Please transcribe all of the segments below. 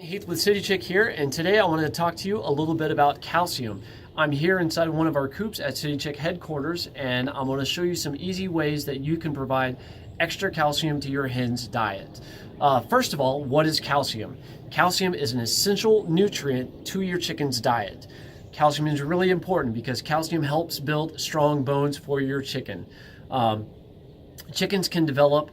Heath with CityChick here, and today I wanted to talk to you a little bit about calcium. I'm here inside one of our coops at CityChick headquarters, and I'm going to show you some easy ways that you can provide extra calcium to your hen's diet. First of all, what is calcium? Calcium is an essential nutrient to your chicken's diet. Calcium is really important because calcium helps build strong bones for your chicken. Chickens can develop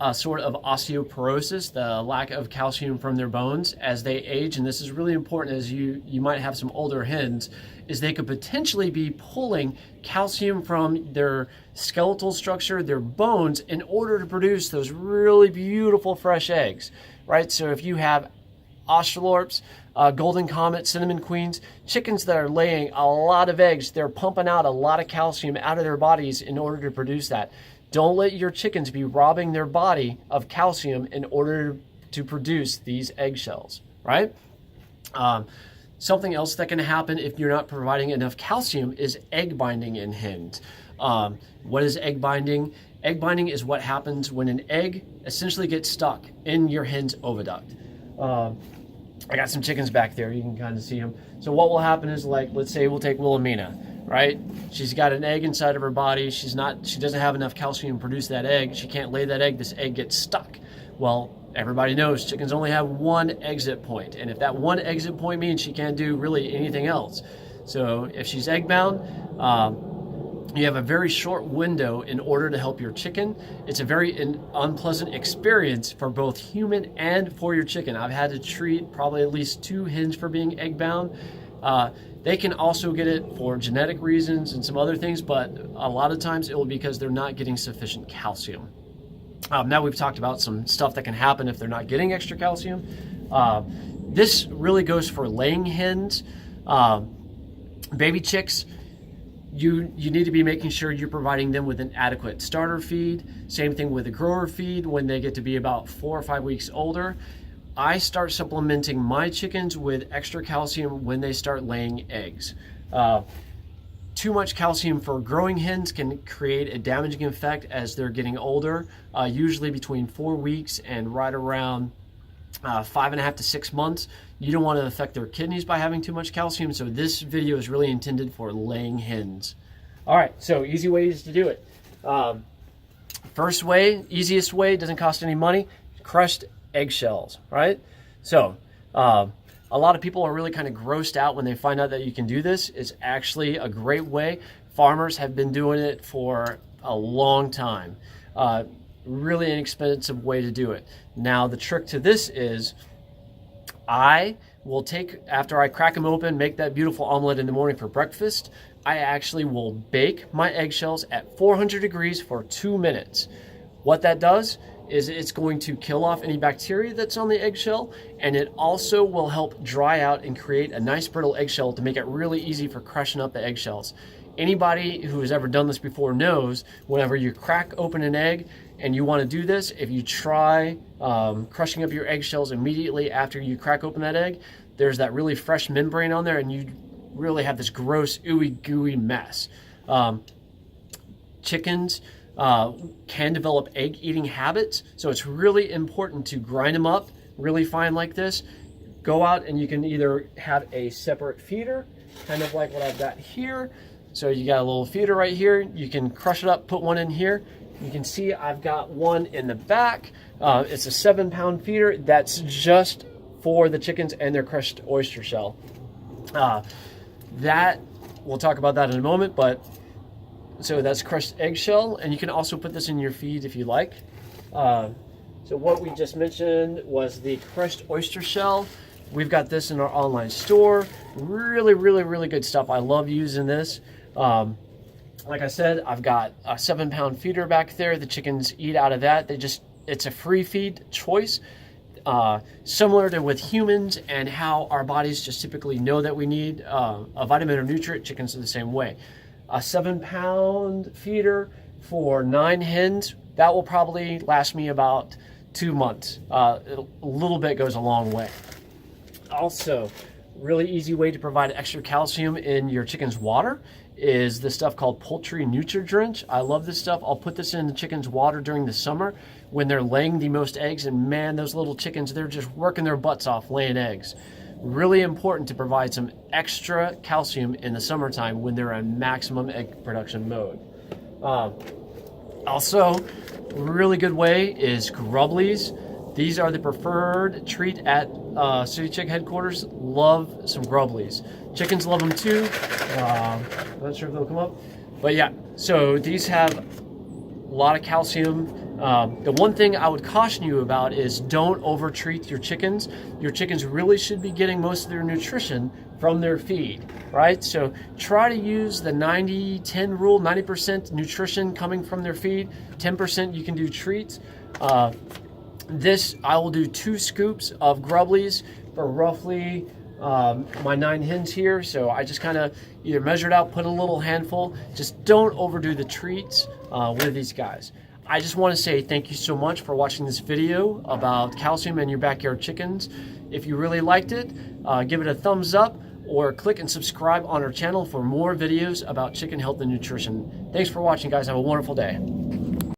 a sort of osteoporosis, the lack of calcium from their bones as they age, and this is really important as you might have some older hens, is they could potentially be pulling calcium from their skeletal structure, their bones, in order to produce those really beautiful fresh eggs, right? So if you have Australorps, golden comet, cinnamon queens, chickens that are laying a lot of eggs, they're pumping out a lot of calcium out of their bodies in order to produce that. Don't let your chickens be robbing their body of calcium in order to produce these eggshells, right? Something else that can happen if you're not providing enough calcium is egg binding in hens. What is egg binding? Egg binding is what happens when an egg essentially gets stuck in your hen's oviduct. I got some chickens back there, you can kind of see them. So what will happen is, like, let's say we'll take Wilhelmina, right? She's got an egg inside of her body. She doesn't have enough calcium to produce that egg. She can't lay that egg. This egg gets stuck. Well, everybody knows chickens only have one exit point. And if that one exit point means she can't do really anything else. So if she's egg bound, you have a very short window in order to help your chicken. It's a very unpleasant experience for both human and for your chicken. I've had to treat probably at least 2 hens for being egg bound. They can also get it for genetic reasons and some other things, but a lot of times it will be because they're not getting sufficient calcium. Now we've talked about some stuff that can happen if they're not getting extra calcium. This really goes for laying hens. Baby chicks, you need to be making sure you're providing them with an adequate starter feed. Same thing with a grower feed when they get to be about 4 or 5 weeks older. I start supplementing my chickens with extra calcium when they start laying eggs. Too much calcium for growing hens can create a damaging effect as they're getting older, usually between 4 weeks and right around 5.5 to 6 months. You don't want to affect their kidneys by having too much calcium, so this video is really intended for laying hens. All right, so easy ways to do it. First way, easiest way, doesn't cost any money, crushed eggshells, right? So a lot of people are really kind of grossed out when they find out that you can do this. It's actually a great way. Farmers have been doing it for a long time. Really inexpensive way to do it. Now the trick to this is I will take, after I crack them open, make that beautiful omelet in the morning for breakfast, I actually will bake my eggshells at 400 degrees for 2 minutes. What that does is it's going to kill off any bacteria that's on the eggshell, and it also will help dry out and create a nice brittle eggshell to make it really easy for crushing up the eggshells. Anybody who has ever done this before knows whenever you crack open an egg and you want to do this, if you try crushing up your eggshells immediately after you crack open that egg, there's that really fresh membrane on there and you really have this gross ooey gooey mess. Chickens can develop egg eating habits, so it's really important to grind them up really fine like this. Go out and you can either have a separate feeder, kind of like what I've got here. So you got a little feeder right here, you can crush it up, put one in here. You can see I've got one in the back. It's a 7-pound feeder that's just for the chickens and their crushed oyster shell. We'll talk about that in a moment, but so that's crushed eggshell, and you can also put this in your feed if you like. So what we just mentioned was the crushed oyster shell. We've got this in our online store. Really, really, really good stuff. I love using this. Like I said, I've got a 7-pound feeder back there. The chickens eat out of that. It's a free feed choice. Similar to with humans and how our bodies just typically know that we need a vitamin or nutrient, chickens are the same way. A 7-pound feeder for 9 hens, that will probably last me about 2 months. A little bit goes a long way. Also, really easy way to provide extra calcium in your chicken's water is this stuff called poultry Nutri-Drench. I love this stuff. I'll put this in the chicken's water during the summer when they're laying the most eggs, and man, those little chickens, they're just working their butts off laying eggs. Really important to provide some extra calcium in the summertime when they're in maximum egg production mode. Also, really good way is Grubblies. These are the preferred treat at CityChick headquarters. Love some Grubblies. Chickens love them too. Not sure if they'll come up, but yeah. So these have a lot of calcium. The one thing I would caution you about is don't over-treat your chickens. Your chickens really should be getting most of their nutrition from their feed, right? So try to use the 90-10 rule, 90% nutrition coming from their feed, 10% you can do treats. This, I will do 2 scoops of Grubblies for roughly my 9 hens here. So I just kind of either measure it out, put a little handful. Just don't overdo the treats with these guys. I just want to say thank you so much for watching this video about calcium in your backyard chickens. If you really liked it, give it a thumbs up or click and subscribe on our channel for more videos about chicken health and nutrition. Thanks for watching, guys. Have a wonderful day.